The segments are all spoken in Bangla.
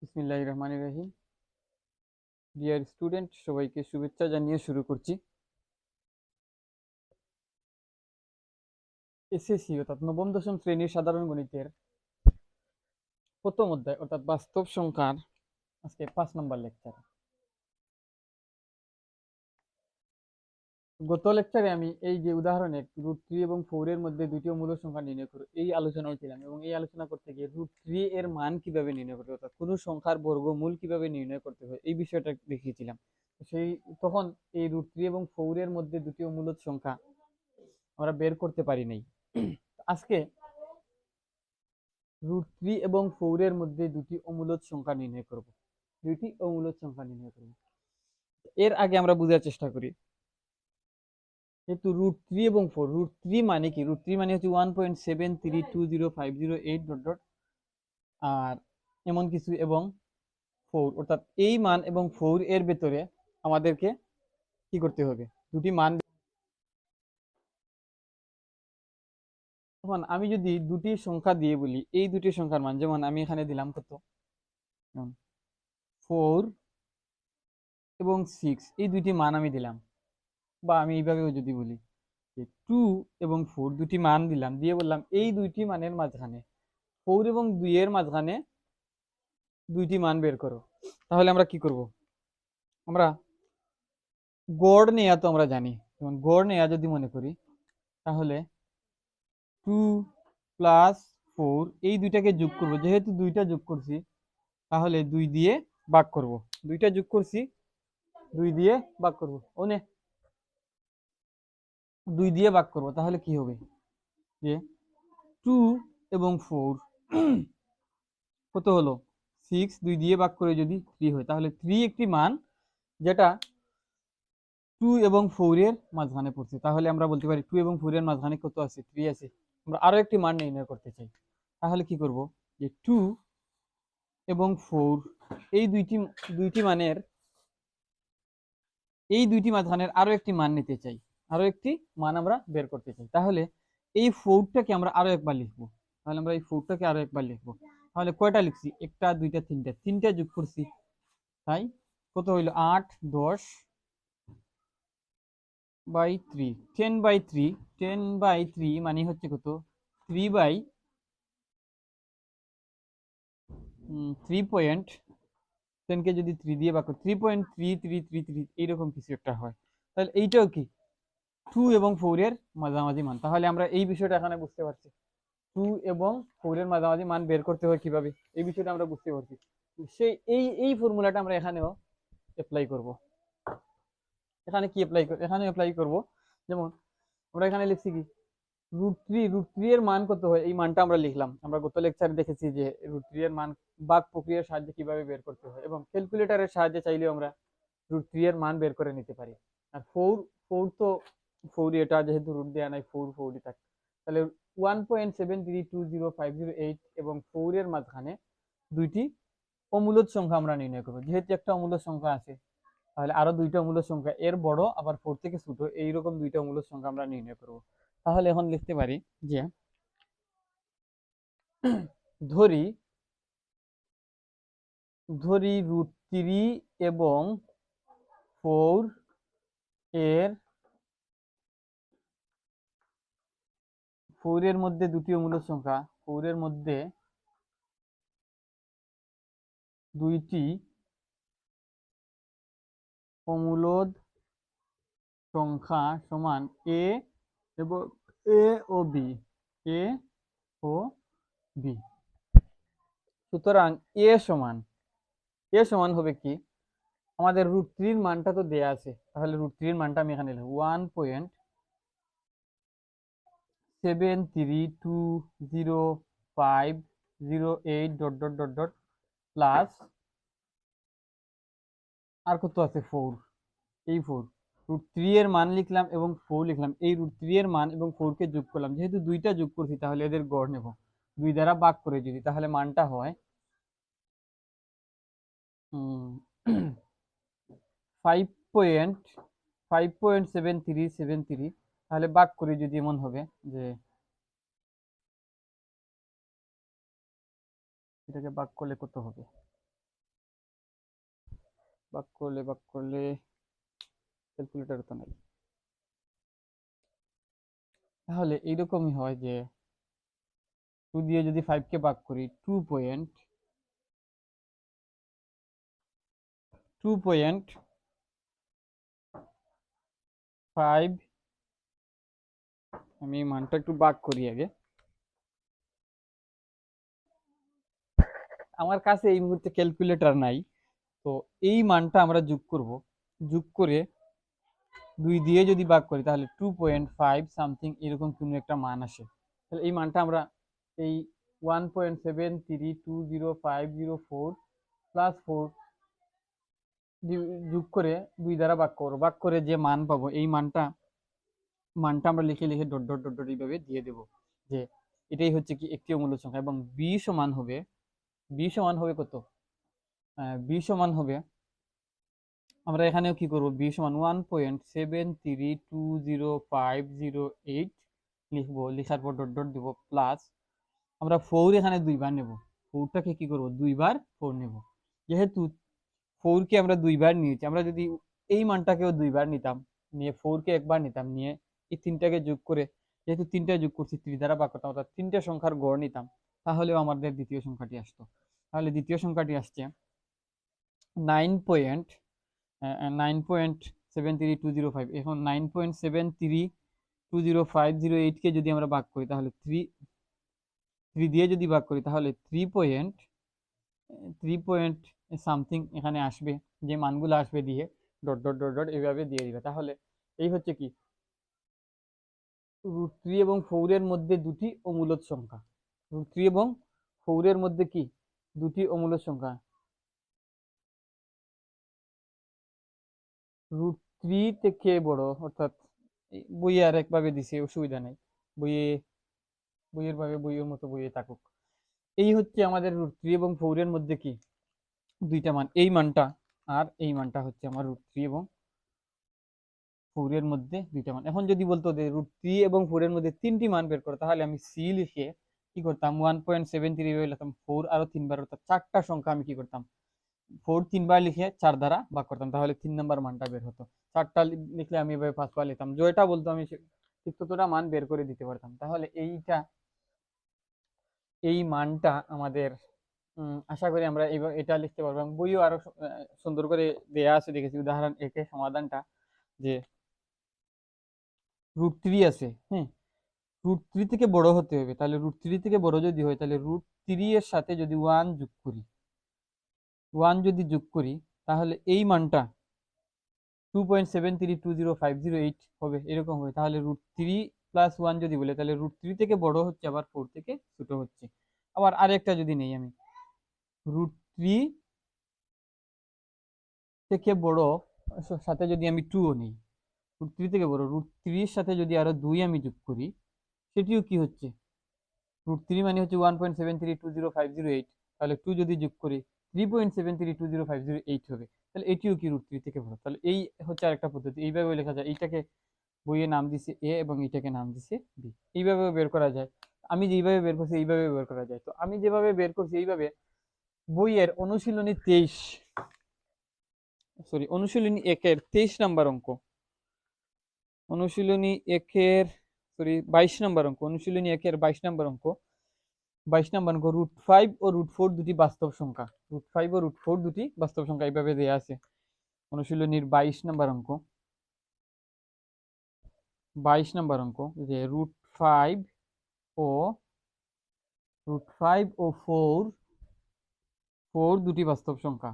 বিসমিল্লাহির রহমানির রহিম। ডিয়ার স্টুডেন্ট, সবাইকে শুভেচ্ছা জানিয়ে শুরু করছি। এসএসসি অর্থাৎ নবম দশম শ্রেণীর সাধারণ গণিতের প্রথম অধ্যায় অর্থাৎ বাস্তব সংখ্যার আজকে 5 নম্বর লেকচার। গত লেকচারে আমি এই যে উদাহরণে √3 এবং 4 এর মধ্যে দুটি মূল সংখ্যা নির্ণয় করো এই আলোচনায় ছিলাম, এবং এই আলোচনা করতে গিয়ে √3 এর মান কিভাবে নির্ণয় করতে হয়, অর্থাৎ কোনো সংখ্যার বর্গমূল কিভাবে নির্ণয় করতে হয় এই বিষয়টা দেখিয়েছিলাম। সেই তখন এই √3 এবং 4 এর মধ্যে দুটি মূলদ সংখ্যা আমরা বের করতে পারি নাই। আজকে √3 এবং 4 এর মধ্যে দুটি অমূলদ সংখ্যা নির্ণয় করব। দুইটি অমূলদ সংখ্যা নির্ণয় করব। এর আগে আমরা বোঝার চেষ্টা করি, যেহেতু √3 এবং 4, √3 মানে কি? √3 মানে হচ্ছে 1.73205008 ডট ডট আর এমন কিছু, এবং 4 অর্থাৎ এই মান এবং 4 এর ভেতরে আমাদেরকে কি করতে হবে? দুটি মান। এখন আমি যদি দুটি সংখ্যা দিয়ে বলি, এই দুটি সংখ্যার মান, যেমন আমি এখানে দিলাম কত, 4 এবং 6, এই দুটি মান আমি দিলাম। বা আমি এইভাবেও যদি বলি যে 2 এবং 4 দুটি মান দিলাম, দিয়ে বললাম এই দুইটি মানের মাঝখানে 4 এবং 2 এর মাঝখানে দুইটি মান বের করো। তাহলে আমরা কি করব? আমরা গড় নেয়া তো আমরা জানি, যেমন গড় নেয়া যদি মনে করি, তাহলে 2 প্লাস 4 এই দুইটাকে যোগ করব। যেহেতু দুইটা যোগ করছি, তাহলে 2 দিয়ে ভাগ করব। দুইটা যোগ করছি, 2 দিয়ে ভাগ করব। ওনে 2 দিয়ে ভাগ করব, তাহলে কি হবে? যে 2 এবং 4 কত হলো? 6, 2 দিয়ে ভাগ করে যদি 3 হয়, তাহলে 3 একটি মান যেটা 2 এবং 4 এর মাঝখানে পড়ছে। তাহলে আমরা বলতে পারি 2 এবং 4 এর মাঝখানে কত আছে? 3 আছে। আমরা আরো একটি মান নির্ণয় করতে চাই, তাহলে কি করব? যে 2 এবং 4 এই দুইটি মানের, এই দুইটি মাঝখানের আরো একটি মান নিতে চাই, আরো একটি মান আমরা বের করতে চাই। তাহলে এই 4টাকে আমরা আরো একবার লিখবো। তাহলে আমরা এই 4টাকে আরো একবার লিখবো। তাহলে কয়টা লিখছি? একটা, দুইটা, তিনটা, তিনটা যোগ করছি, তাই কত হইল? 8, 10 বাই 3, 10/3, 10/3 মানে হচ্ছে কত? 3/3.10 কে যদি 3 দিয়ে ভাগ করি, 3.3333 এইরকম কিছু একটা হয়। তাহলে এইটাও কি 2 এবং 4 এর মাঝামাঝি মান। তাহলে আমরা এই বিষয়টা এখানে বুঝতে পারছি, 2 এবং 4 এর মাঝামাঝি মান বের করতে হয় কিভাবে, এই বিষয়টা আমরা বুঝতে পারছি। সেই এই ফর্মুলাটা আমরা এখানেও অ্যাপ্লাই করব। এখানে কি অ্যাপ্লাই করব? এখানে অ্যাপ্লাই করব, যেমন আমরা এখানে লিখছি কি √3 এর মান কত হয়, এই মানটা আমরা লিখলাম। আমরা গত লেকচারে দেখেছি যে √3 এর মান ভাগ প্রক্রিয়ার সাহায্যে কিভাবে বের করতে হয়, এবং ক্যালকুলেটরের সাহায্যে চাইলেও আমরা √3 এর মান বের করে নিতে পারি। আর 4 4 তো 4, এটা যেহেতু রুট দেওয়া নাই, 4 4ই থাকে। তাহলে 1.73205008 এবং 4 এর মাঝখানে দুইটি অমূলদ সংখ্যা আমরা নির্ণয় করবো। যেহেতু একটা অমূলদ সংখ্যা আছে, তাহলে আরো দুইটা অমূলদ সংখ্যা, এর বড় আবার 4 থেকে ছোট, এইরকম দুইটা অমূলদ সংখ্যা আমরা নির্ণয় করব। তাহলে এখন লিখতে পারি যে ধরি ধরি √3 এবং 4 এর 4 এর মধ্যে দুটি অমূলদ সংখ্যা, 4 এর মধ্যে দুইটি অমূলদ সংখ্যা সমান এ এবং এ ও বি, এ ও বি। সুতরাং এ সমান হবে কি? আমাদের √3 এর মানটা তো দেয়া আছে, তাহলে √3 এর মানটা আমি এখানে লিখব 1.73205008 dot dot dot dot plus, আর কত আছে? 4। এই 4 √3 এর মান লিখলাম এবং 4 লিখলাম। এই √3 এর মান এবং 4 কে যোগ করলাম, যেহেতু দুইটা যোগ করছি তাহলে এদের গড় নেব। 2 দ্বারা ভাগ করে যদি, তাহলে মানটা হয় 5.7373। তাহলে ভাগ করে যদি এমন হবে যে, এটাকে ভাগ করলে কত হবে? ভাগ করলে ক্যালকুলেটর তো নাই, তাহলে এইরকমই হয় যে 2 দিয়ে যদি 5 কে ভাগ করি 2.5, আমি মানটা একটু ভাগ করি আগে। আমার কাছে এই মুহূর্তে ক্যালকুলেটর নাই, তো এই মানটা আমরা যোগ করব, যোগ করে 2 দিয়ে যদি ভাগ করি তাহলে 2.5 সামথিং এরকম কোনো একটা মান আসে। তাহলে এই মানটা আমরা এই 1.73205004 প্লাস 4 যোগ করে 2 দ্বারা ভাগ করবো, ভাগ করে যে মান পাবো এই মানটা মানটা আমরা লিখে লিখে ডট ডট ডট ডট এইভাবে দিয়ে দেব যে এটাই হচ্ছে কি একটি অমূল্য সংখ্যা। এবং বি সমান হবে কত? বি সমান হবে, আমরা এখানেও কি করব, বি সমান 1.73205008 লিখবো, লিখার পর ডট ডট দিব, প্লাস আমরা 4 এখানে 2 বার নেব, 4টাকে কি করব 2 বার 4 নেব। যেহেতু 4 কে আমরা 2 বার নিয়েছি, আমরা যদি এই মানটাকেও 2 বার নিতাম, নিয়ে 4 কে একবার নিতাম, নিয়ে এই তিনটাকে যোগ করে, যেহেতু তিনটা যোগ করছি 3 দ্বারা ভাগ করতাম, অর্থাৎ তিনটা সংখ্যার গড় নিতাম, তাহলেও আমাদের দ্বিতীয় সংখ্যাটি আসতো। তাহলে দ্বিতীয় সংখ্যাটি আসছে 9.73205। এখন 9.7320508 কে যদি আমরা ভাগ করি তাহলে 3 দিয়ে যদি ভাগ করি তাহলে 3 পয়েন্ট সামথিং এখানে আসবে, যে মানগুলো আসবে দিয়ে ডট ডট ডট ডট এইভাবে দিয়ে দিবে। তাহলে এই হচ্ছে কি √3 এবং 4 এর মধ্যে দুটি অমূলদ সংখ্যা, √3 এবং 4 এর মধ্যে কি দুটি অমূলদ সংখ্যা। √3 থেকে বড়, অর্থাৎ বইয়ে আর একভাবে দিছে, অসুবিধা নেই, বইয়ে বইয়ের ভাবে বইয়ের মতো বইয়ে থাকুক। এই হচ্ছে আমাদের √3 এবং 4 এর মধ্যে কি দুইটা মান, এই মানটা আর এই মানটা হচ্ছে আমার √3 এবং 4 এর মধ্যে দুইটা মান। এখন যদি বলতো যে √3 এবং 4 এর মধ্যে তিনটি মান বের করো, তাহলে আমি সি লিখে কি করতাম 1.73 লিখতাম, 4 আরো 3 বার, অর্থাৎ 4টা সংখ্যা আমি কি করতাম 4 3 বার লিখে 4 দ্বারা ভাগ করতাম, তাহলে 3 নাম্বার মানটা বের হতো। 4টা লিখলে আমি এভাবে 5 বার লিখতাম, যেটা বলতো আমি ঠিক ততটা মান বের করে দিতে পারতাম। তাহলে এই মানটা আমাদের আশা করি আমরা এটা লিখতে পারবো। এবং বইও আরো সুন্দর করে দেয়া আছে, দেখেছি উদাহরণ একে সমাধানটা, যে √3 আছে, হ্যাঁ, √3 থেকে বড় হতে হবে, তাহলে √3 থেকে বড় যদি হয় তাহলে √3 এর সাথে যদি 1 যোগ করি, 1 যদি যোগ করি তাহলে এই মানটা 2.73205008 হবে, এরকম হবে। তাহলে √3 প্লাস 1 যদি বলে তাহলে √3 থেকে বড় হচ্ছে, আবার 4 থেকে ছোট হচ্ছে। আবার আরেকটা যদি নেই আমি, √3 থেকে বড় সাথে যদি আমি 2 নেই, √3 থেকে বড়, √3 এর সাথে যদি আরো 2 আমি যোগ করি, সেটিও কি হচ্ছে, √3 মানে হচ্ছে 1.73205008, তাহলে 2 যদি যোগ করি 3.73205008 হবে, তাহলে এটিও কি √3 থেকে বড়। তাহলে এই হচ্ছে আরেকটা পদ্ধতি, এইভাবে লেখা যায়। এইটাকে বইয়ে নাম দিছে এ এবং এটাকে নাম দিছে বি, এইভাবে বের করা যায়। আমি যেইভাবে বের করছি এইভাবে বের করা যায়। তো আমি যেভাবে বের করছি এইভাবে বইয়ের অনুশীলনী 1-এর 23 নাম্বার অঙ্ক, অনুশীলনী 1-এর 22 নাম্বার অঙ্ক, অনুশীলনী 1-এর 22 নাম্বার অঙ্ক, 22 নাম্বার অঙ্ক, √5 ও √4 দুটি বাস্তব সংখ্যা, √5 ও √4 দুটি বাস্তব সংখ্যা এইভাবে দেয়া আছে। অনুশীলনীর 22 নাম্বার অঙ্ক, 22 নাম্বার অঙ্ক, যে √5 ও 4 দুটি বাস্তব সংখ্যা,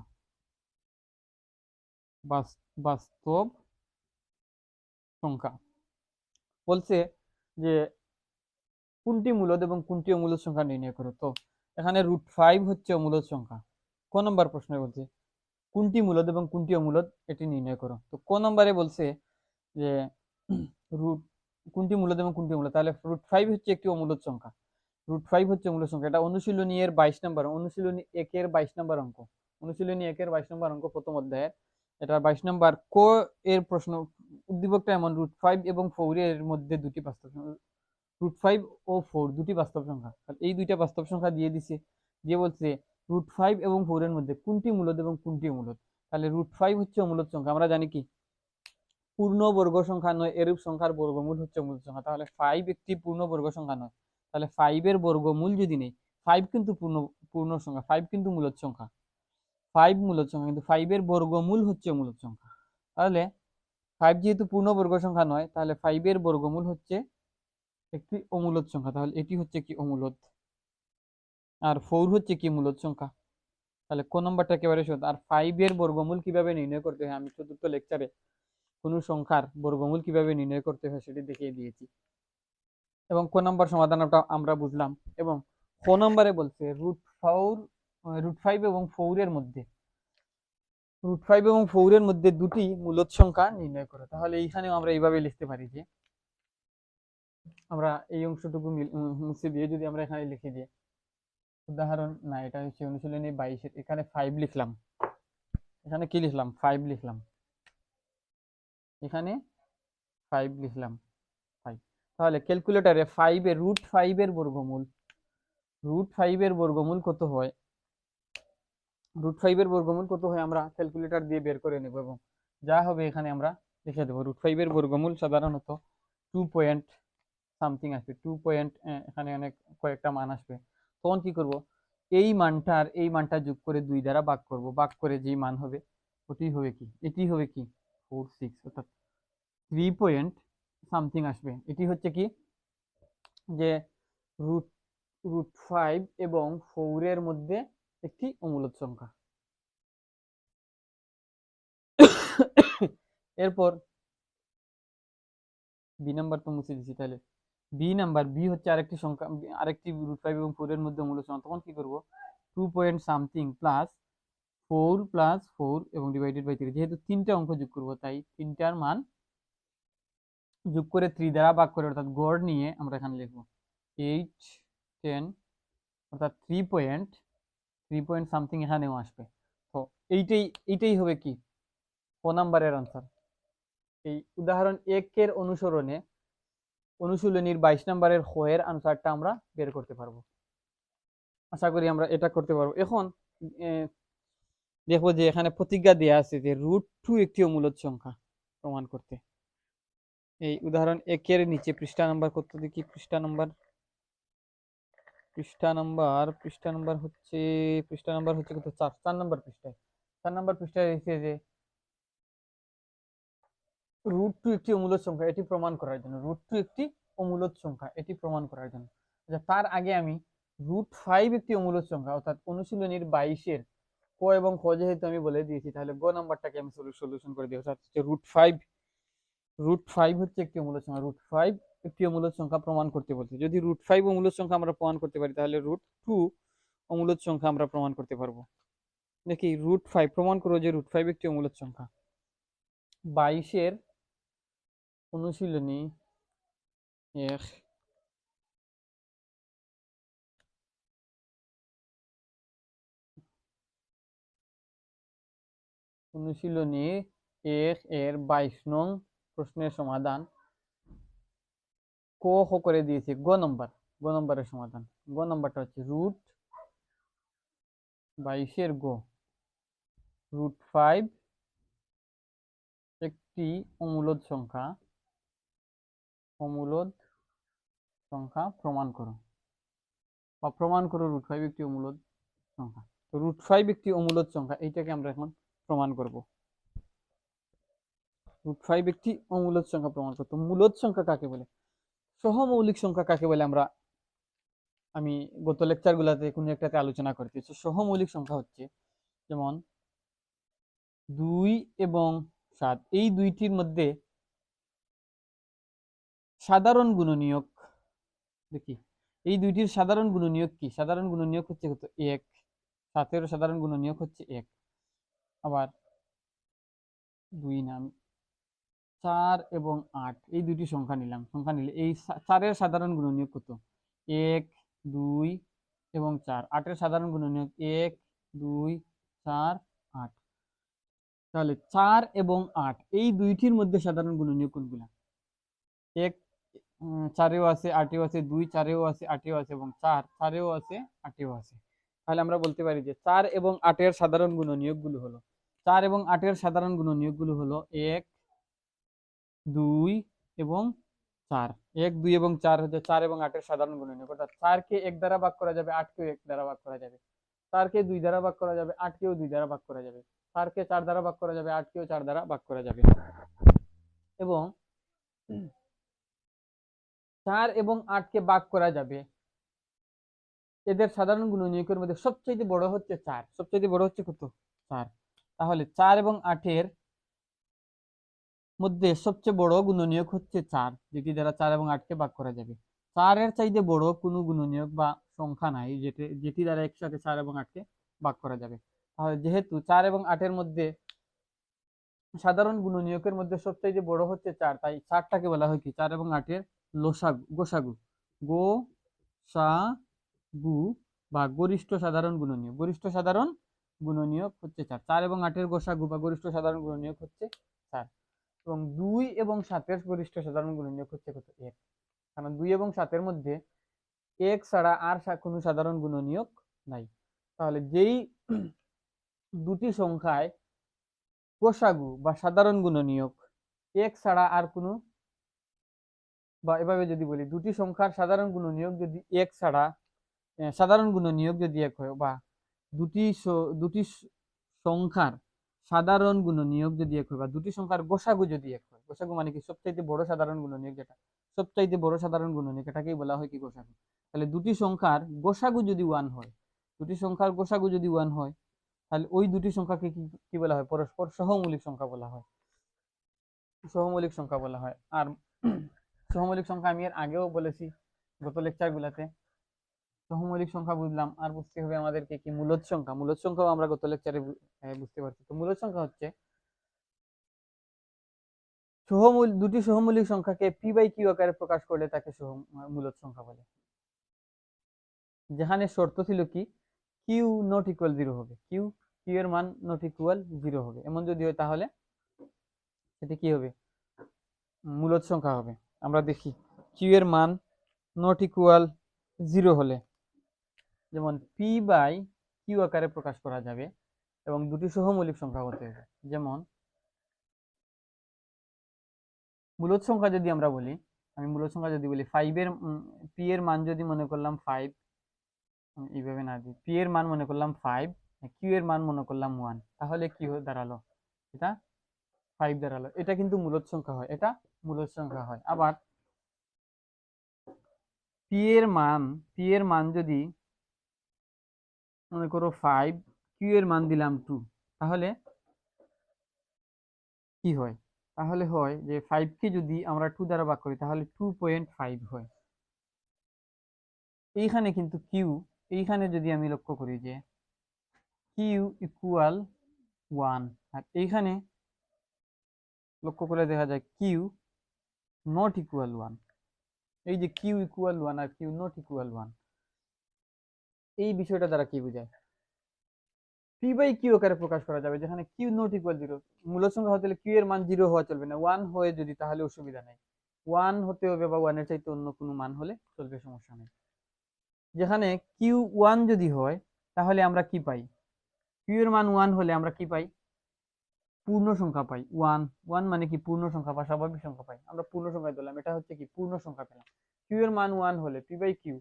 বাস্তব সংখ্যা বলছে যে কোনটি মূলদ এবং কোনটি অমূলদ সংখ্যা নির্ণয় করো। তো এখানে √5 হচ্ছে অমূলদ সংখ্যা। ক নম্বর প্রশ্নে বলছে কোনটি মূলদ এবং কোনটি অমূলদ এটি নির্ণয় করো। তো ক নম্বরে বলছে যে রুট কোনটি মূলদ এবং কোনটি অমূলদ, তাহলে √5 হচ্ছে একটি অমূলদ সংখ্যা, √5 হচ্ছে অমূলদ সংখ্যা। এটা অনুশীলনী এর 22 নম্বর, অনুশীলনী 1-এর 22 নম্বর অঙ্ক, অনুশীলনী 1-এর 22 নম্বর অঙ্ক প্রথম অধ্যায়ের, এটা 22 নম্বর ক এর প্রশ্ন। উদ্দীপকটা এমন, √5 এবং 4 এর মধ্যে দুটি বাস্তব সংখ্যা, √5 ও 4 দুটি বাস্তব সংখ্যা, এই দুইটা বাস্তব সংখ্যা দিয়ে দিছে, দিয়ে বলছে √5 এবং 4 এর মধ্যে কোনটি মূলদ এবং কোনটি অমূলদ। তাহলে √5 হচ্ছে অমূলদ সংখ্যা। আমরা জানি কি পূর্ণ বর্গ সংখ্যা নয়, এরূপ সংখ্যার বর্গমূল হচ্ছে অমূলদ সংখ্যা। তাহলে 5 একটি পূর্ণ বর্গ সংখ্যা নয়, তাহলে 5 এর বর্গমূল যদি নেই, 5 কিন্তু পূর্ণ পূর্ণ সংখ্যা, 5 কিন্তু মূলদ সংখ্যা, 5 মূলদ সংখ্যা, কিন্তু 5 এর বর্গমূল হচ্ছে মূলদ সংখ্যা। তাহলে 5 যেহেতু পূর্ণবর্গ সংখ্যা নয়, তাহলে 5 এর বর্গমূল হচ্ছে একটি অমূলদ সংখ্যা, তাহলে এটি হচ্ছে কি অমূলদ। আর 4 হচ্ছে কি মূলদ সংখ্যা। তাহলে কোন নম্বরটা একেবারে সহজ। আর 5 এর বর্গমূল কিভাবে নির্ণয় করতে হয় আমি চতুর্থ লেকচারে কোন সংখ্যার বর্গমূল কিভাবে নির্ণয় করতে হয় সেটি দেখিয়ে দিয়েছি। এবং কোন নম্বর সমাধানটা আমরা বুঝলাম। এবং কোন নম্বরে বলছে √5 এবং 4 এর মধ্যে দুটি মূলদ সংখ্যা নির্ণয় করো। তাহলে এইখানেও আমরা এইভাবে লিখতে পারি যে আমরা এই অংশটুকু মুছে দিয়ে যদি আমরা এখানে লিখে দিই, উদাহরণ না, এটা হচ্ছে অনুশীলনী 22 এখানে 5 লিখলাম, এখানে কি লিখলাম 5 লিখলাম, এখানে 5 লিখলাম 5। তাহলে ক্যালকুলেটরে 5 এর √5 এর বর্গমূল, √5 এর বর্গমূল কত হয়, √5 এর বর্গমূল কত হয় আমরা ক্যালকুলেটর দিয়ে বের করে নেব এবং যা হবে এখানে আমরা লিখে দেবো। √5 এর বর্গমূল সাধারণত 2 পয়েন্ট সামথিং আসবে, 2 পয়েন্ট, এখানে অনেক কয়েকটা মান আসবে। তখন কি করব, এই মানটা যোগ করে 2 দ্বারা ভাগ করব, ভাগ করে যেই মান হবে ওটি হবে কি, এটি হবে কি 46, অর্থাৎ 3 পয়েন্ট সামথিং আসবে। এটি হচ্ছে কি যে √5 এবং 4 এর মধ্যে একটি অমূলদ সংখ্যা। এরপর বি নাম্বার তো মুছে দিছি, তাহলে বি হচ্ছে আরেকটি সংখ্যা, আরেকটি √5 এবং 4 এর মধ্যে অমূলদ সংখ্যা। তখন কি করব, 2 পয়েন্ট সামথিং প্লাস 4 এবং ডিভাইডেড বাই 3, যেহেতু তিনটা অঙ্ক যোগ করব তাই তিনটার মান যোগ করে 3 দ্বারা ভাগ করে অর্থাৎ গড় নিয়ে আমরা এখানে লিখব 8 10, অর্থাৎ 3 পয়েন্ট সামথিং এখানেও আসবে। তো এইটাই হবে কি ক নাম্বারের আনসার। এই উদাহরণ 1 এর অনুসরণে অনুশীলনীর 22 নম্বরের খ এর আনসারটা আমরা বের করতে পারবো। আশা করি আমরা এটা করতে পারবো। এখন দেখবো যে এখানে প্রতিজ্ঞা দেওয়া আছে যে √2 একটি অমূলদ সংখ্যা প্রমাণ করতে। এই উদাহরণ 1 এর নিচে পৃষ্ঠা নাম্বার কত দেখি, পৃষ্ঠা নাম্বার হচ্ছে কত, 4 নম্বর পৃষ্ঠায়, 4 নম্বর পৃষ্ঠায় এসে যে √2 একটি অমূলদ সংখ্যা এটি প্রমাণ করার জন্য, √2 একটি অমূলদ সংখ্যা এটি প্রমাণ করার জন্য। আচ্ছা, তার আগে আমি √5 একটি অমূলদ সংখ্যা অর্থাৎ অনুশীলনীর 22 এর ক এবং খ যেহেতু আমি বলে দিয়েছি, তাহলে গ নাম্বারটাকে আমি সলিউশন করে দিই। অর্থাৎ √5 হচ্ছে একটি অমূলদ সংখ্যা, √5 একটি অমূলদ সংখ্যা প্রমাণ করতে বলছে। যদি √5 অমূলদ সংখ্যা আমরা প্রমাণ করতে পারি, তাহলে √2 অমূলদ সংখ্যা আমরা প্রমাণ করতে পারবো। দেখি √5 প্রমাণ করো যে √5 একটি অমূলদ সংখ্যা। 22 এর অনুশীলনী 1 অনুশীলনী 1 এর 22 নং প্রশ্নের সমাধান ক খ করে দিয়েছি। গ নম্বরের সমাধান, গ নম্বরটা হচ্ছে √22 এর গ, √5 একটি অমূলদ সংখ্যা প্রমাণ করো, বা প্রমাণ করো √5 একটি অমূলদ সংখ্যা। তো √5 একটি অমূলদ সংখ্যা, এইটাকে আমরা এখন প্রমাণ করব। √5 একটি অমূলদ সংখ্যা প্রমাণ করতে, মূলদ সংখ্যা কাকে বলে, সহমৌলিক সংখ্যা কাকে বলে আমি গত লেকচার গুলাতে কোনো একটাতে আলোচনা করতেছি। সহমৌলিক সংখ্যা হচ্ছে যেমন 2 এবং 7, এই দুইটির মধ্যে সাধারণ গুণনীয়ক দেখি, এই দুইটির সাধারণ গুণনীয়ক কি, সাধারণ গুণনীয়ক হচ্ছে কত 1, 7 সাধারণ গুণনীয়ক হচ্ছে 1, আবার 2 না, আমি 4 এবং 8 এই দুইটি সংখ্যা নিলে এই 4 এর সাধারণ গুণনীয়ক কত, 1 2 এবং 4, 8 এর সাধারণ গুণনীয়ক 1 2 4 8। তাহলে 4 এবং 8 এই দুইটির মধ্যে সাধারণ গুণনীয়ক কোনগুলা, 1 4এও আছে, 8এও আছে, 2 4এও আছে, 8এও আছে, এবং 4 4এও আছে, 8এও আছে। তাহলে আমরা বলতে পারি যে 4 এবং 8 এর সাধারণ গুণনীয়ক গুলো হলো 4 এবং 8 এর সাধারণ গুণনীয়কগুলো হলো 1 2 এবং 4। 1 2 এবং 4 হচ্ছে 4 এবং 8 এর সাধারণ গুণনীয়ক, অর্থাৎ 4 কে 1 দ্বারা ভাগ করা যাবে, 8 কে 1 দ্বারা ভাগ করা যাবে। 4 কে 2 দ্বারা ভাগ করা যাবে, 8 কেও 2 দ্বারা ভাগ করা যাবে। 4 কে 4 দ্বারা ভাগ করা যাবে, 8 কেও 4 দ্বারা ভাগ করা যাবে। এবং 4 এবং 8 কে ভাগ করা যাবে, এদের সাধারণ গুণনীয়কের মধ্যে সবচেয়ে বড় হচ্ছে 4। সবচেয়ে বড় হচ্ছে কত? 4। তাহলে 4 এবং 8 এর মধ্যে সবচেয়ে বড় গুণনীয়ক হচ্ছে 4, যেটি দ্বারা 4 এবং 8 কে ভাগ করা যাবে। 4 এর চাইতে বড় কোনো গুণনীয়ক বা সংখ্যা নাই যেটি দ্বারা একসাথে 4 এবং 8 কে ভাগ করা যাবে। তাহলে যেহেতু 4 এবং 8 এর মধ্যে সাধারণ গুণনীয়কের মধ্যে সবচেয়ে বড় হচ্ছে 4, তাই 4টাকে বলা হয় কি? 4 এবং 8 এর লসাগু, গোসাগু, গোসাগু বা গরিষ্ঠ সাধারণ গুণনীয়ক। গরিষ্ঠ সাধারণ গুণনীয়ক হচ্ছে 4। 4 এবং 8 এর গোসাগু বা গরিষ্ঠ সাধারণ গুণনীয়ক হচ্ছে 4। এবং 2 এবং 7 এর গরিষ্ঠ সাধারণ গুণনীয়ক হচ্ছে কত? 1। কারণ 2 এবং 7 এর মধ্যে 1 ছাড়া আর কোনো সাধারণ গুণনীয়ক নাই। তাহলে যেই দুটি সংখ্যায় গোসাগু বা সাধারণ গুণনীয়ক 1 ছাড়া আর কোনো, বা এভাবে যদি বলি, দুটি সংখ্যার সাধারণ গুণনীয়ক যদি 1 ছাড়া, সাধারণ গুণনীয়ক যদি 1 হয়, বা দুটি সংখ্যার সাধারণ গুণনীয়ক যদি 1 হয়, বা দুটি সংখ্যার গোসাগু যদি 1 হয়, গোসাগু মানে কি? সবচাইতে বড় সাধারণ গুণনীয়ক, যেটা সবচাইতে বড় সাধারণ গুণনীয়ক, এটাকেই বলা হয় কি? গোসাগু। তাহলে দুটি সংখ্যার গোসাগু যদি 1 হয়, দুটি সংখ্যার গোসাগু যদি 1 হয়, তাহলে ওই দুটি সংখ্যাকে কি বলা হয়? পরস্পর সহমৌলিক সংখ্যা বলা হয়। সহমৌলিক সংখ্যা বলা হয়। আর সহমৌলিক সংখ্যা আমি এর আগেও বলেছি গত লেকচার গুলাতে। সহমৌলিক সংখ্যা বুঝলাম, আর বুঝতে হবে আমাদেরকে কি? মূলদ সংখ্যা। মূলদ সংখ্যাও আমরা গত লেকচারে বুঝতে পারছি। তো মূলদ সংখ্যা হচ্ছে দুটি সহমৌলিক সংখ্যাকে পি বাই কিউ আকারে প্রকাশ করলে তাকে মূলদ সংখ্যা বলে। যেখানে শর্ত ছিল কি? কিউ নট ইকুয়াল 0 হবে, কিউ এর মান নট ইকুয়াল 0 হবে। এমন যদি হয় তাহলে সেটা কি হবে? মূলদ সংখ্যা হবে। আমরা দেখি কিউ এর মান নট ইকুয়াল 0 হলে যেমন পি বাই কিউ আকারে প্রকাশ করা যাবে, এবং দুটি সহমৌলিক সংখ্যা হতে হবে। যেমন মূলদ সংখ্যা যদি আমরা বলি, আমি মূলদ সংখ্যা যদি বলি 5 এর পি এর মান যদি মনে করলাম 5, এইভাবে না দিই, পি এর মান মনে করলাম 5, কিউ এর মান মনে করলাম 1, তাহলে কি দাঁড়ালো? এটা 5 দাঁড়ালো। এটা কিন্তু মূলদ সংখ্যা হয়, এটা মূলদ সংখ্যা হয়। আবার পি এর মান যদি মনে করো 5, কিউ এর মান দিলাম 2, তাহলে কি হয়? তাহলে হয় যে 5 কে যদি আমরা 2 দ্বারা ভাগ করি তাহলে 2.5 হয়। এইখানে কিন্তু এইখানে যদি আমি লক্ষ্য করি যে কিউ ইকুয়াল 1, আর এইখানে লক্ষ্য করে দেখা যায় কিউ নট ইকুয়াল 1। এই যে কিউ ইকুয়াল 1 আর কিউ নট ইকুয়াল 1, এই বিষয়টা দ্বারা কি বোঝায়? পি বাই কিউ আকারে প্রকাশ করা যাবে যেখানে কিউ নট ইকুয়াল 0। মূলদ সংখ্যা হতে হলে কিউ এর মান 0 হওয়া চলবে না, 1 হয়ে যদি তাহলে অসুবিধা নেই, 1 হতে হবে বা 1 এর চাইতে অন্য কোনো মান হলে চলবে, সমস্যা নেই। যেখানে কিউ 1 যদি হয় তাহলে আমরা কি পাই? কিউ এর মান 1 হলে আমরা কি পাই? পূর্ণ সংখ্যা পাই। 1 মানে কি? পূর্ণ সংখ্যা বা স্বাভাবিক সংখ্যা পাই। আমরা পূর্ণ সংখ্যা দিলাম, এটা হচ্ছে কি? পূর্ণ সংখ্যা পেলাম। কিউ এর মান 1 হলে পি বাই কিউ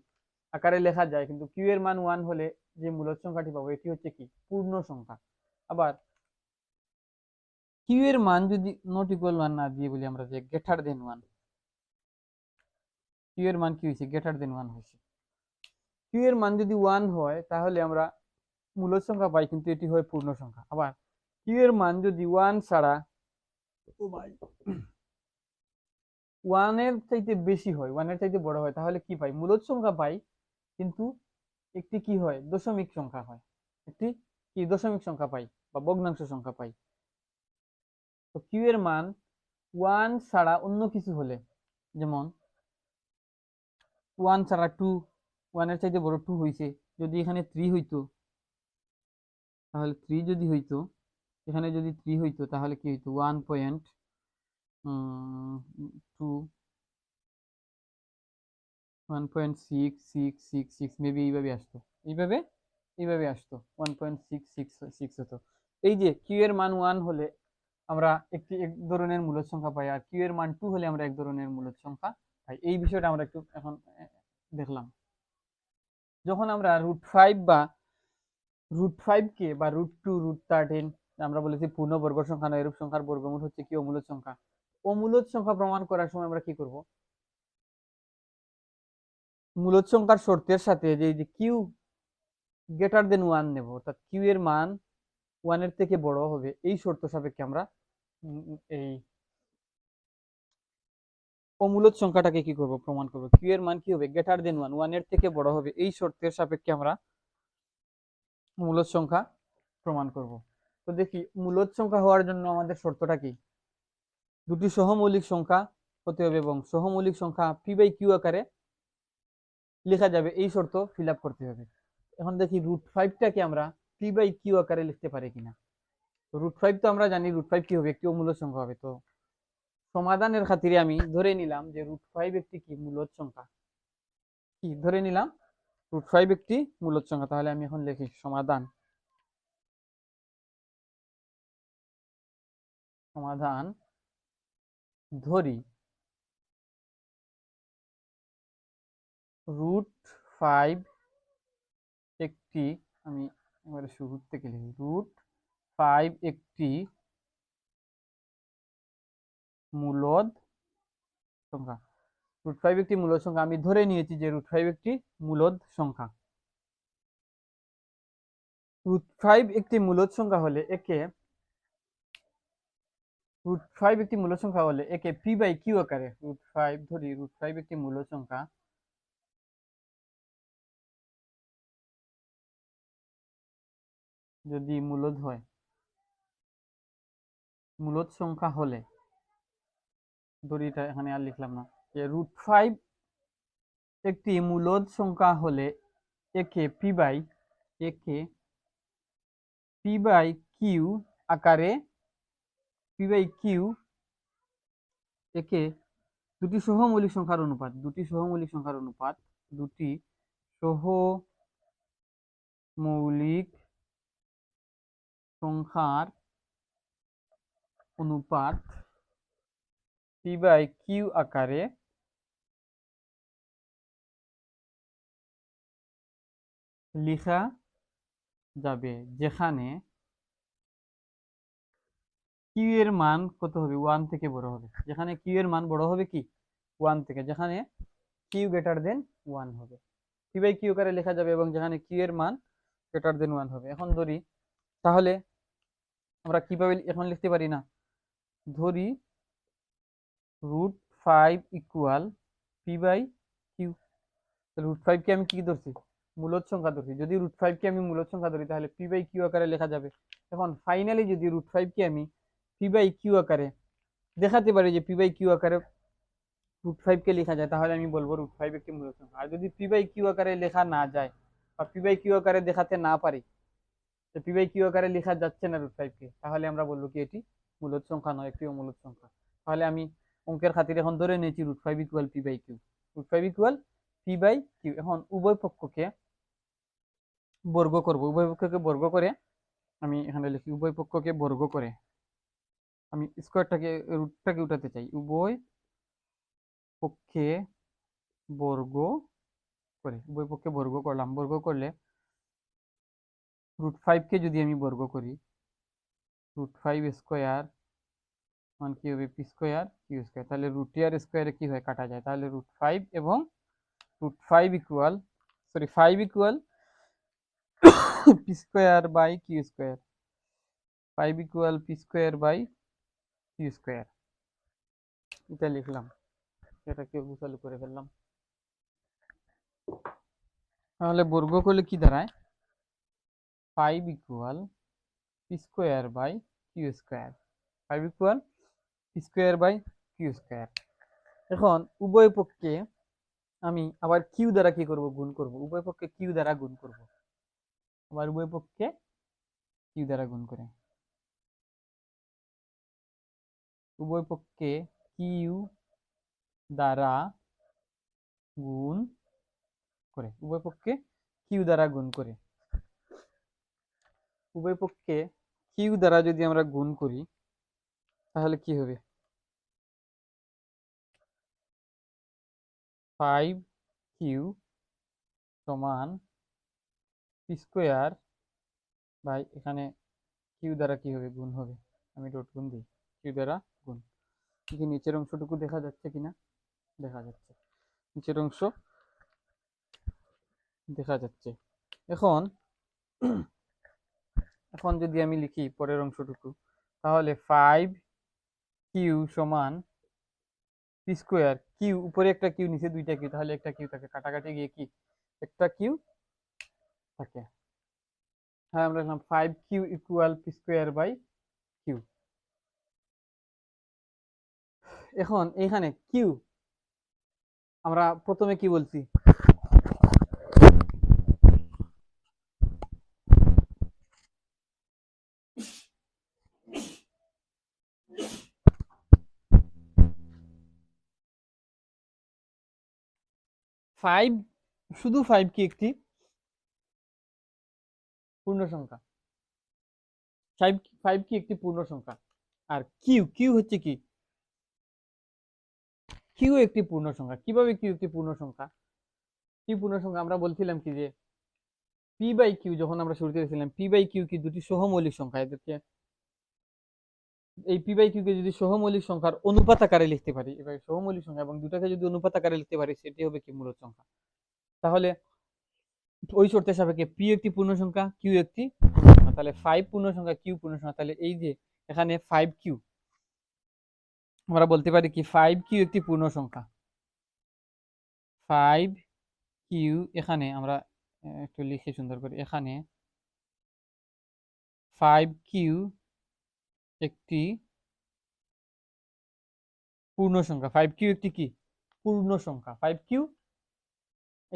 আকারে লেখা যায়, কিন্তু কিউ এর মান 1 হলে যে মূলদ সংখ্যাটি পাবো এটি হচ্ছে কি? পূর্ণ সংখ্যা। আবার কিউ এর মান যদি নট ইকুয়াল 1 না দিয়ে বলি আমরা যে গ্রেটার দেন 1, কিউ এর মান কি হয়েছে? গ্রেটার দেন 1 হয়েছে। কিউ এর মান যদি 1 হয় তাহলে আমরা মূলদ সংখ্যা পাই, কিন্তু এটি হয় পূর্ণ সংখ্যা। আবার কিউ এর মান যদি 1 ছাড়া 1 এর চাইতে বেশি হয়, 1 এর চাইতে বড় হয়, তাহলে কি পাই? মূলদ সংখ্যা পাই, কিন্তু একটি কি হয়? দশমিক সংখ্যা হয়। একটি কি? দশমিক সংখ্যা পাই বা ভগ্নাংশ সংখ্যা পাই। তো কিউ এর মান 1 ছাড়া অন্য কিছু হলে, যেমন 1 ছাড়া 2, 1 এর চাইতে বড় 2 হইছে, যদি এখানে 3 হইতো তাহলে 3 যদি হইতো, এখানে যদি 3 হইতো তাহলে কি হইতো? 1.66666 মেবি এইভাবে আসতো, এইভাবে আসতো 1.666 হতো। এই যে কিউ এর মান 1 হলে আমরা এক ধরনের মূলদ সংখ্যা পাই, আর কিউ এর মান 2 হলে আমরা এক ধরনের মূলদ সংখ্যা পাই। এই বিষয়টা আমরা একটু এখন দেখলাম। যখন আমরা √5 বা √5 কে বা √2 √13 আমরা বলেছি পূর্ণবর্গ সংখ্যা নয়, এরূপ সংখ্যার বর্গমূল হচ্ছে কি অমূলদ সংখ্যা। অমূলদ সংখ্যা প্রমাণ করার সময় আমরা কি করব? মূলদ সংখ্যার শর্তের সাথে যে কিউ গ্রেটার দেন 1 নেব, অর্থাৎ কিউ এর মান 1 এর থেকে বড় হবে, এই শর্ত সাপেক্ষে আমরা এই অমূলদ সংখ্যাটাকে কি করব? প্রমাণ করব। কিউ এর মান কি হবে? গ্রেটার দেন 1, 1 এর থেকে বড় হবে, এই শর্তের সাপেক্ষে আমরা মূলদ সংখ্যা প্রমাণ করব। তো দেখি মূলদ সংখ্যা হওয়ার জন্য আমাদের শর্তটা কি? দুটি সহমৌলিক সংখ্যা হতে হবে এবং সহমৌলিক সংখ্যা p/q আকারে লেখা যাবে, এই শর্ত ফিল আপ করতে হবে। এখন দেখি √5টাকে আমরা p/q আকারে লিখতে পারি কিনা। তো √5 তো আমরা জানি √5 কি হবে? একটি অমূলদ সংখ্যা হবে। তো সমাধানের খাতিরে আমি ধরে নিলাম যে √5 একটি কি মূলদ সংখ্যা। কি ধরে নিলাম? √5 একটি মূলদ সংখ্যা। তাহলে আমি এখন লিখি সমাধান। সমাধান ধরি √5 একটি, আমি এবারে শুরু থেকে লিখি, √5 একটি মূলদ সংখ্যা। √5 একটি মূলদ সংখ্যা, আমি ধরে নিয়েছি যে √5 একটি মূলদ সংখ্যা। √5 একটি মূলদ সংখ্যা হলে একে √5 একটি মূলদ সংখ্যা হলে একে p/q আকারে √5 ধরি √5 একটি মূলদ সংখ্যা যদি মূলদ হয়, মূলদ সংখ্যা হলে ধরি, এটা এখানে আর লিখলাম না, যে √5 একটি মূলদ সংখ্যা হলে একে p/q আকারে p/q একে দুটি সহমৌলিক সংখ্যার অনুপাত, দুটি সহমৌলিক সংখ্যার অনুপাত, দুটি সহমৌলিক সংখ্যার অনুপাত p/q আকারে লেখা যাবে, যেখানে কিউ এর মান কত হবে? 1 থেকে বড় হবে। যেখানে কিউ এর মান বড় হবে কি 1 থেকে, যেখানে কিউ গ্রেটার দেন 1 হবে, p/q আকারে লেখা যাবে, এবং যেখানে কিউ এর মান গ্রেটার দেন 1 হবে। এখন ধরি, তাহলে আমরা কিভাবে এখন লিখতে পারি না, ধরি √5 ইকুয়াল p/q। √5 কে আমি কি ধরছি? মূলদ সংখ্যা ধরছি। যদি √5 কে আমি মূলদ সংখ্যা ধরি তাহলে p/q আকারে লেখা যাবে। এখন ফাইনালি যদি √5 কে আমি p/q আকারে দেখাতে পারি যে p/q আকারে √5 কে লেখা যায়, তাহলে আমি বলবো √5 একটি মূলদ সংখ্যা। আর যদি p/q আকারে লেখা না যায় বা p/q আকারে দেখাতে না পারি, তো p/q আকারে লেখা যাচ্ছে না √5 কে, তাহলে আমরা বলবো কি এটি মূলদ সংখ্যা নয়, একটি অমূলদ সংখ্যা। তাহলে আমি অঙ্কের খাতিরে এখন ধরে নিয়েছি √5 ইকুয়াল p/q। √5 equal p/q। এখন উভয় পক্ষকে বর্গ করব, উভয় পক্ষকে বর্গ করে আমি এখানে লিখি উভয় পক্ষকে বর্গ করে আমি স্কোয়ারটাকে রুটটাকে উঠাতে চাই। উভয় পক্ষে বর্গ করে, উভয় পক্ষে বর্গ করলাম, বর্গ করলে √5 কে যদি আমি বর্গ করি, √5 স্কোয়ার মান কি হবে? p²q², তাহলে √r স্কোয়ারে কি হয়? কাটা যায়। তাহলে √5 এবং √5 equal, sorry 5 equal p²/q², 5 equal p²/q², এটা লিখলাম, এটাকে গোছালো করে ফেললাম। তাহলে বর্গ করলে কি দাঁড়ায়? 5 ইকুয়াল p²/q², 5 ইকুয়াল p²/q²। এখন উভয় পক্ষে আমি আবার কিউ দ্বারা কি করব? গুণ করব। উভয় পক্ষে কিউ দ্বারা গুণ করব, আবার উভয় পক্ষে কিউ দ্বারা গুণ করে, উভয় পক্ষে কিউ দ্বারা গুণ করে, উভয় পক্ষে কিউ দ্বারা গুণ করে, উভয় পক্ষে কিউ দ্বারা যদি আমরা গুণ করি তাহলে কি হবে? 5q সমান পি স্কোয়ার বাই, এখানে কিউ দ্বারা কি হবে? গুণ হবে। আমি ডট গুণ দিই, কিউ দ্বারা গুণ। কি নিচের অংশটুকু দেখা যাচ্ছে কিনা? দেখা যাচ্ছে, নিচের অংশ দেখা যাচ্ছে। এখন এখন যদি আমি লিখি পরের অংশটুকু, তাহলে 5q সমান পি স্কোয়ার, কিউ উপরে একটা কিউ নিচে দুইটা কিউ, তাহলে একটা কিউ থাকে, কাটাকাটি গিয়ে কি একটা কিউ থাকে। হ্যাঁ, আমরা লিখলাম 5q equal P square by Q. এখন এখানে কিউ আমরা প্রথমে কি বলছি? 5, শুধু 5 কি একটি পূর্ণ সংখ্যা? 5 কি একটি পূর্ণ সংখ্যা? আর কিউ কিউ হচ্ছে কি? কিউ একটি পূর্ণ সংখ্যা। কিভাবে কিউ একটি পূর্ণ সংখ্যা? কি পূর্ণ সংখ্যা? আমরা বলছিলাম কি যে পি বাই কিউ, যখন আমরা শুরুতে ছিলাম, পি বাই কিউ কি দুটি সহমৌলিক সংখ্যা। এদেরকে, এই পি বাই কিউ কে যদি সহমৌলিক সংখ্যার অনুপাত আকারে লিখতে পারি, এবার সহমৌলিক সংখ্যা এবং দুটাকে যদি অনুপাত আকারে লিখতে পারি, সেটি হবে কি? মূলদ সংখ্যা। তাহলে ওই শর্তের সাপেক্ষে পি একটি পূর্ণ সংখ্যা, কিউ একটি পূর্ণ সংখ্যা। তাহলে 5 পূর্ণ সংখ্যা, কিউ পূর্ণ সংখ্যা। তাহলে এই যে এখানে 5q, আমরা বলতে পারি কি 5q একটি পূর্ণ সংখ্যা। 5q, এখানে আমরা একটু লিখে সুন্দর করে, এখানে 5q একটি পূর্ণ সংখ্যা। 5q একটি কি? পূর্ণ সংখ্যা। 5q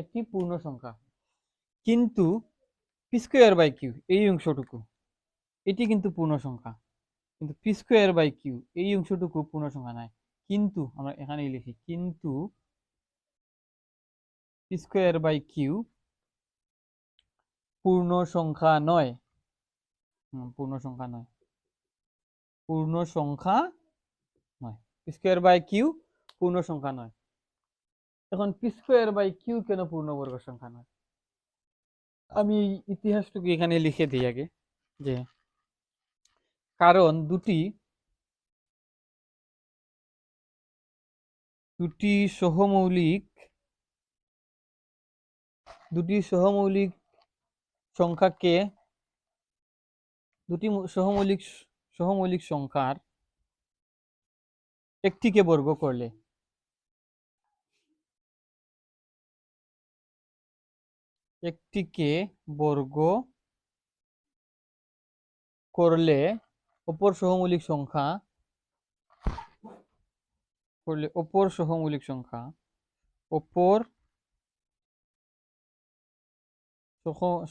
একটি পূর্ণ সংখ্যা। কিন্তু পি স্কোয়ার বাই কিউ এই অংশটুকু, এটি কিন্তু পূর্ণ সংখ্যা। কিন্তু পি স্কোয়ার বাই কিউ এই অংশটুকু পূর্ণ সংখ্যা নয়। কিন্তু আমরা এখানেই লিখি, কিন্তু পি স্কোয়ার বাই কিউ পূর্ণ সংখ্যা নয়। পূর্ণ সংখ্যা নয়, পূর্ণ সংখ্যা নয়। পি স্কোয়ার বাই কিউ পূর্ণ সংখ্যা নয়। এখন পি স্কোয়ার বাই কিউ কেন পূর্ণবর্গ সংখ্যা নয়? আমি ইতিহাসটুকু এখানে লিখে দিই আগে, যে কারণ দুটি সহমৌলিক সংখ্যাকে, দুটি সহমৌলিক সংখ্যার একটিকে বর্গ করলে, অপর সহমৌলিক সংখ্যা অপর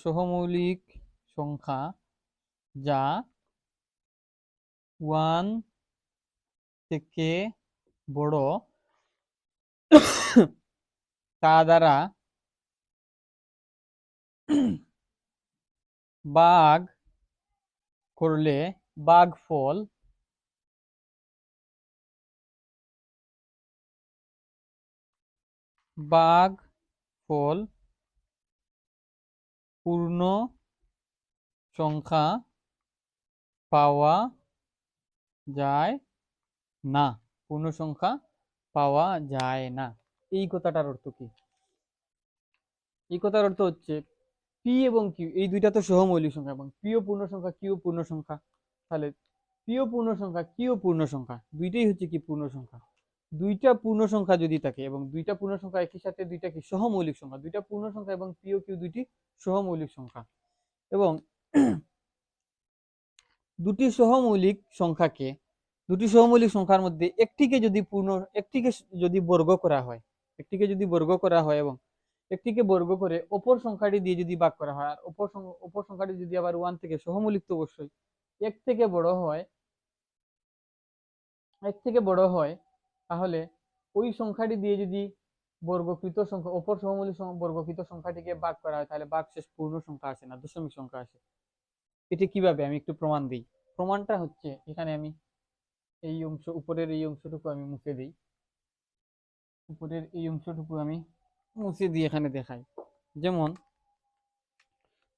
সহমৌলিক সংখ্যা যা 1 থেকে বড়, তা দ্বারা ভাগ করলে ভাগফল পূর্ণ সংখ্যা পাওয়া যায় না। পূর্ণ সংখ্যা পাওয়া যায় না। এই কথাটার অর্থ কি? এই কথার অর্থ হচ্ছে পি এবং কিউ এই দুইটা তো সহমৌলিক সংখ্যা, এবং পিও পূর্ণ সংখ্যা, কিউ পূর্ণ সংখ্যা। তাহলে পিও পূর্ণ সংখ্যা, কিউ পূর্ণ সংখ্যা, দুইটাই হচ্ছে কি? পূর্ণ সংখ্যা। দুইটা পূর্ণ সংখ্যা যদি থাকে, এবং দুইটা পূর্ণ সংখ্যা একই সাথে দুইটা কি? সহমৌলিক সংখ্যা। দুইটা পূর্ণ সংখ্যা এবং পিও কিউ দুইটি সহমৌলিক সংখ্যা, এবং দুটি সহমৌলিক সংখ্যার মধ্যে একটিকে যদি বর্গ করা হয়, এবং একটিকে বর্গ করে অপর সংখ্যাটি দিয়ে যদি ভাগ করা হয়, আর অপর সংখ্যাটি যদি আবার 1 থেকে সহমৌলিক, তো অবশ্যই এক থেকে বড় হয়, তাহলে ওই সংখ্যাটি দিয়ে যদি বর্গকৃত সংখ্যা, অপর সহমৌলিক বর্গকৃত সংখ্যাটিকে ভাগ করা হয়, তাহলে ভাগশেষ পূর্ণ সংখ্যা আসে না, দশমিক সংখ্যা আসে। এটা কিভাবে? আমি একটু প্রমাণ দিই। প্রমাণটা হচ্ছে এখানে আমি এই অংশ উপরের এই অংশটুকু আমি মুছে দিই, উপরের এই অংশটুকু আমি মুছে দিয়ে এখানে দেখাই। যেমন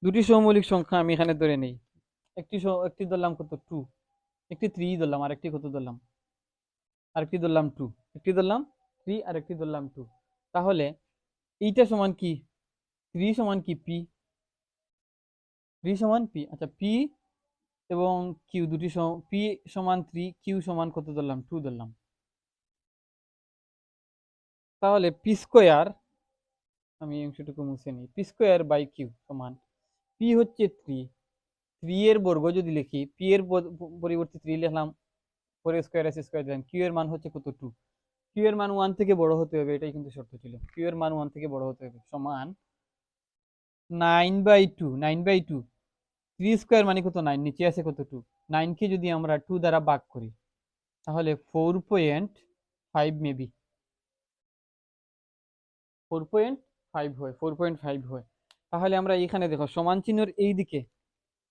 দুটি সমমৌলিক সংখ্যা আমি এখানে ধরে নেই, একটি ধরলাম কত 2, একটি 3 ধরলাম, আরেকটি কত ধরলাম, আরেকটি ধরলাম 2, একটি ধরলাম 3 আর একটি ধরলাম 2। তাহলে এইটা সমান কি, 3 সমান কি পি, 3 সমান পি। আচ্ছা পি এবং কিউ দুটি পি সমান 3, কিউ সমান কত ধরলাম 2 ধরলাম। তাহলে পি স্কোয়ার, আমি এই অংশটুকু মুছে নিই, পি স্কোয়ার বাই কিউ সমান, পি হচ্ছে 3 এর বর্গ যদি লিখি, পি এর পরিবর্তে 3 লিখলাম, 4 স্কোয়ার এস স্কোয়ার দিলাম, কিউ এর মান হচ্ছে কত 2, কিউ এর মান 1 থেকে বড় হতে হবে, এটাই কিন্তু শর্ত ছিল, কিউ এর মান 1 থেকে বড় হতে হবে, সমান 9/2, 9/2, 3 স্কোয়ার মানে কত 9, নিচে আছে কত 2, 9 কে যদি আমরা 2 দ্বারা ভাগ করি তাহলে 4.5 মেবি 4.5 হয়, 4.5 হয়। তাহলে আমরা এখানে দেখো সমান চিহ্নের এই দিকে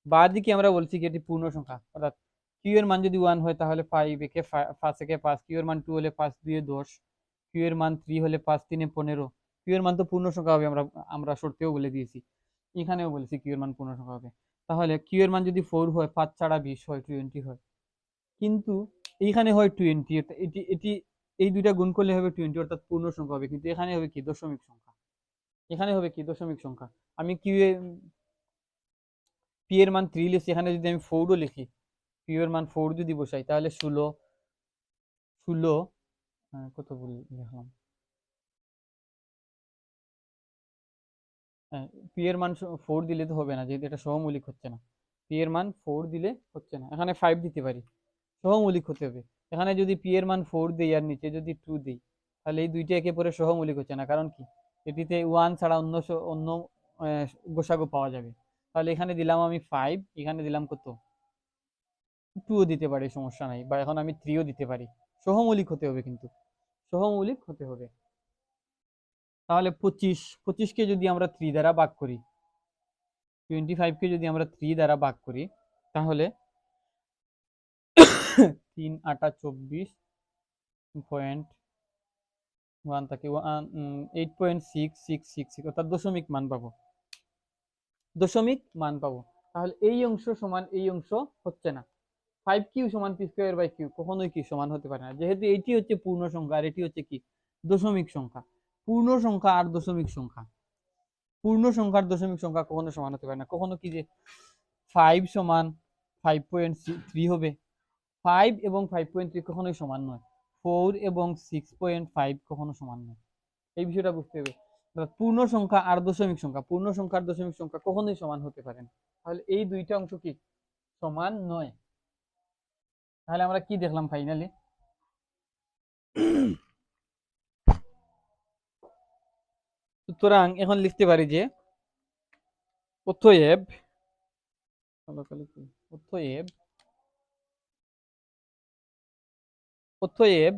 বা দিকে আমরা বলছি কি এটি পূর্ণ সংখ্যা, অর্থাৎ কিউ এর মান যদি 1 হয় তাহলে 5 একে 5 একে 5, কিউ এর মান 2 হলে 5 2 10, কিউ এর মান 3 হলে 5 3 15, কিউ এর মান তো পূর্ণ সংখ্যা হবে, আমরা শর্তেও বলে দিয়েছি, এখানেও বলেছি কিউ এর মান পূর্ণ সংখ্যা হবে। তাহলে কিউ এর মান যদি 4 হয়, 5 ছাড়া 20 হয়, 20 হয়, কিন্তু এইখানে হয় 20, এটি এটি এই দুইটা গুণ করলে হবে 20, অর্থাৎ পূর্ণ সংখ্যা হবে, কিন্তু এখানে হবে কি দশমিক সংখ্যা, এখানে হবে কি দশমিক সংখ্যা। আমি কিউ এর পি এর মান 3 লিখছি, এখানে যদি আমি 4ও লিখি, কিউ এর মান 4 যদি বসাই তাহলে 16 16 কত লিখলাম, পি এর মান 4 দিলে তো হবে না, যেহেতু এটা সহমৌলিক হচ্ছে না, পি এর মান 4 দিলে হচ্ছে না, এখানে 5 দিতে পারি, সহমৌলিক হতে হবে। এখানে যদি পি এর মান 4 দেই আর নিচে যদি 2 দেই তাহলে এই দুইটা একে পরে সহমৌলিক হচ্ছে না, কারণ কি এটিতে 1 ছাড়া অন্য অন্য গোসাগু পাওয়া যাবে। তাহলে এখানে দিলাম আমি 5, এখানে দিলাম কত 2ও দিতে পারি, সমস্যা নাই, বা এখন আমি 3ও দিতে পারি, সহমৌলিক হতে হবে, কিন্তু সহমৌলিক হতে হবে। তাহলে 25 কে যদি আমরা 3 দ্বারা ভাগ করি, 25 কে যদি আমরা 3 দ্বারা ভাগ করি তাহলে 3 8 24.1 থাকে 8.6666, অর্থাৎ দশমিক মান পাবো, দশমিক মান পাবো। তাহলে এই অংশ সমান এই অংশ হচ্ছে না, 5q সমান পি স্কোয়ার বাই কিউ কখনোই কি সমান হতে পারে না, যেহেতু এটি হচ্ছে পূর্ণ সংখ্যা আর এটি হচ্ছে কি দশমিক সংখ্যা। পূর্ণ সংখ্যা আর দশমিক সংখ্যা, পূর্ণ সংখ্যার দশমিক সংখ্যা কখনো সমান হতে পারে না, কখনো কি যে 5 সমান 5.3 হবে, 5 এবং 5.3 কখনোই সমান নয়, 4 এবং 6.5 কখনো সমান নয়, এই বিষয়টা বুঝতে হবে। পূর্ণ সংখ্যা আর দশমিক সংখ্যা, পূর্ণ সংখ্যা আর দশমিক সংখ্যা কখনোই সমান হতে পারে না, তাহলে এই দুইটা অংশ কি সমান নয়। তাহলে আমরা কি দেখলাম ফাইনালি, সুতরাং এখন লিখতে পারি যে অতএব অতএব অতএব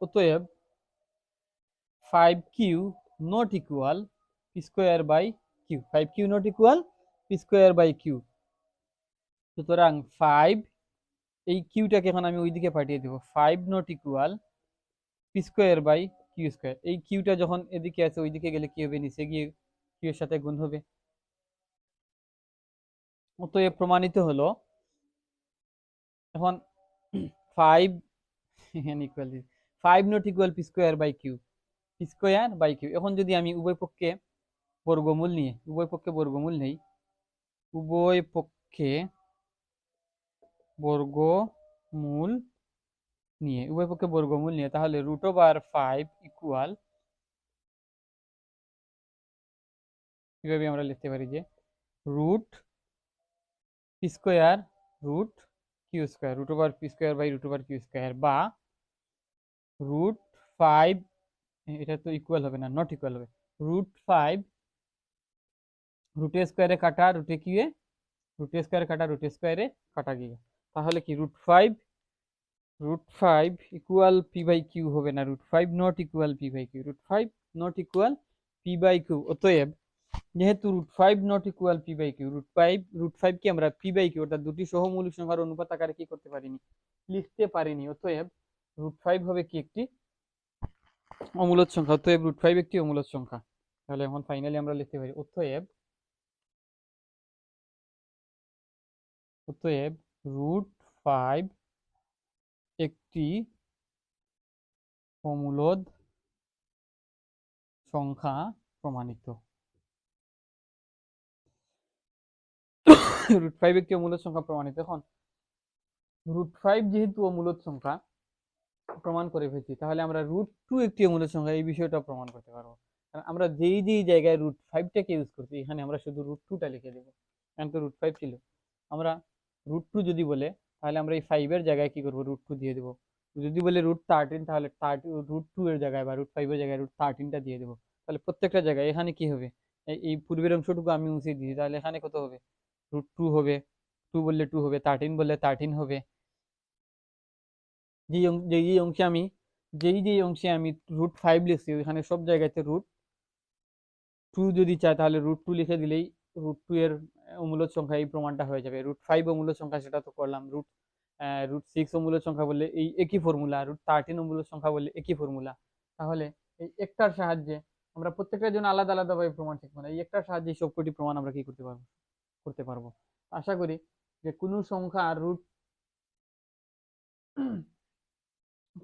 অতএব 5q not equal p square by q, 5q not equal p square by q। সুতরাং 5, এই কিউটাকে এখন আমি ওইদিকে পাঠিয়ে দেবো, 5 not equal p square by q square, এই কিউটা যখন এদিকে আছে ওইদিকে গেলে কি হবে, নিচে গিয়ে কিউ এর সাথে গুণ হবে। অতএব প্রমাণিত হলো, এখন 5 equal 5 not equal P square by Q, P square by Q. এখন যদি আমি উভয় পক্ষে বর্গমূল নিয়ে উভয় পক্ষে বর্গমূল নেই, উভয় পক্ষে বর্গমূল উভয় পক্ষে বর্গমূল নিয়ে তাহলে √5 ইকুয়াল, কিভাবে আমরা লিখতে পারি যে root P square root Q square, √পি স্কোয়ার বাই √কিউ স্কোয়ার, বা √5, এটা তো ইকুয়াল হবে না, নট ইকুয়াল হবে, √5 রুটে স্কোয়ারে কাটা রুটে কিউয়ে, রুটে স্কোয়ারে কাটা রুটে স্কোয়ারে কাটা গিয়ে, তাহলে কি √5 ইকুয়াল পি বাই কিউ হবে না, √5 not equal P by Q, √5 not equal P by Q. অতএব যেহেতু √5 নট ইকুয়াল p/q, √5 কি আমরা p/q অর্থাৎ দুটি সহমৌলিক সংখ্যার অনুপাত আকারে কি করতে পারিনি, লিখতে পারিনি। অতএব √5 হবে কি একটি অমূলদ সংখ্যা। অতএব √5 একটি অমূলদ সংখ্যা। তাহলে এখন ফাইনালি আমরা লিখতে পারি অতএব √5 একটি অমূলদ সংখ্যা প্রমাণিত। √5 একটি অমূলদ সংখ্যা প্রমাণিত। এখন √5 যেহেতু অমূলদ সংখ্যা প্রমাণ করে ফেলছি, তাহলে আমরা √2 একটি অমূলদ সংখ্যা এই বিষয়টা প্রমাণ করতে পারবো। কারণ আমরা যেই জায়গায় √5টাকে ইউজ করছি, এখানে আমরা শুধু √2টা লিখে দেবো। কারণ তো √5 ছিল, আমরা √2 যদি বলে, তাহলে আমরা এই 5 এর জায়গায় কি করবো, √2 দিয়ে দেবো। যদি বলে √13, তাহলে √2 এর জায়গায় বা √5 এর জায়গায় √13টা দিয়ে দেবো। তাহলে প্রত্যেকটা জায়গায় এখানে কি হবে, এই পূর্বের অংশটুকু আমি মুছে দিই, তাহলে এখানে কত হবে, √2 হবে, 2 বললে 2 হবে, 13 বললে 13 হবে। যেই অংশে আমি √5 লিখছি, ওইখানে সব জায়গাতে √2 যদি চাই, তাহলে √2 লিখে দিলেই √2 এর অমূলদ সংখ্যা এই প্রমাণটা হয়ে যাবে। √5 অমূলদ সংখ্যা, সেটা তো করলাম। √6 অমূলদ সংখ্যা বললে এই একই ফর্মুলা, √13 অমূলদ সংখ্যা বললে একই ফর্মুলা। তাহলে এই একটার সাহায্যে আমরা প্রত্যেকটার জন্য আলাদা আলাদাভাবে প্রমাণ শিখবো না, এই একটার সাহায্যে সবকটি প্রমাণ আমরা কি করতে পারবো। আশা করি যে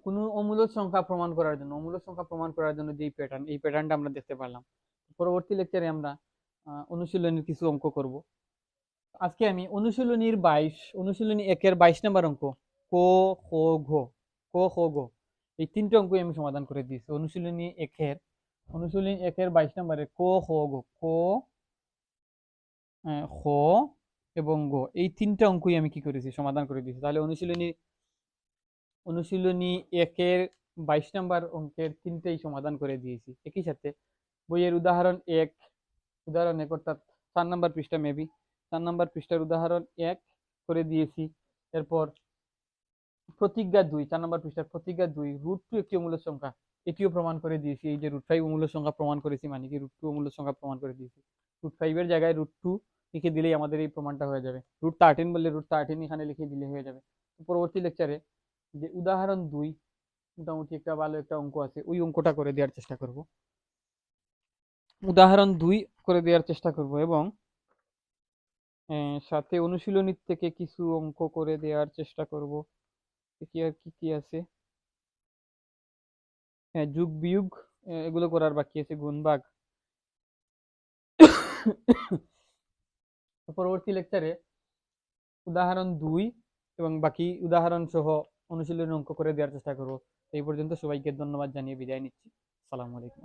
কোনো অমূলদ সংখ্যা প্রমাণ করার জন্য যে এই প্যাটার্নটা আমরা দেখতে পারলাম। পরবর্তী লেকচারে আমরা অনুশীলনীর কিছু অঙ্ক করব। আজকে আমি অনুশীলনী 1-এর 22 নম্বর অঙ্ক ক খ ঘ এই তিনটে অঙ্কই আমি সমাধান করে দিয়েছি। অনুশীলনী 1-এর 22 নম্বরে ক খ খ এবং গ এই তিনটা অঙ্কই আমি কি করেছি, সমাধান করে দিয়েছি। তাহলে অনুশীলনী 1-এর 22 নম্বর অঙ্কের তিনটেই সমাধান করে দিয়েছি। একই সাথে বইয়ের উদাহরণ 1 অর্থাৎ 4 নম্বর পৃষ্ঠা, 4 নম্বর পৃষ্ঠার উদাহরণ 1 করে দিয়েছি। এরপর প্রতিজ্ঞা 2, 4 নম্বর পৃষ্ঠার প্রতিজ্ঞা 2, √2 একটি অমূলদ সংখ্যা, এটিও প্রমাণ করে দিয়েছি। এই যে √5 অমূলদ সংখ্যা প্রমাণ করেছি, মানে কি √2 অমূলদ সংখ্যা প্রমাণ করে দিয়েছি। √5 এর জায়গায় √2 লিখে দিলেই আমাদের এই প্রমাণটা হয়ে যাবে। √13 বললে √13 এখানে লিখে দিলে হয়ে যাবে। পরবর্তী লেকচারে যে উদাহরণ 2, মোটামুটি একটা ভালো একটা অঙ্ক আছে, ওই অঙ্কটা করে দেওয়ার চেষ্টা করব। উদাহরণ 2 করে দেওয়ার চেষ্টা করব এবং সাথে অনুশীলনী থেকে কিছু অঙ্ক করে দেওয়ার চেষ্টা করব। কি আর কি আছে, হ্যাঁ, যোগ বিয়োগ এগুলো করার বাকি আছে, গুণ ভাগ। পরবর্তী লেকচারে উদাহরণ 2 এবং বাকি উদাহরণ সহ অনুশীলনী অঙ্ক করে দেওয়ার চেষ্টা করব। এই পর্যন্ত সবাইকে ধন্যবাদ জানিয়ে বিদায় নিচ্ছি। আসসালামু আলাইকুম।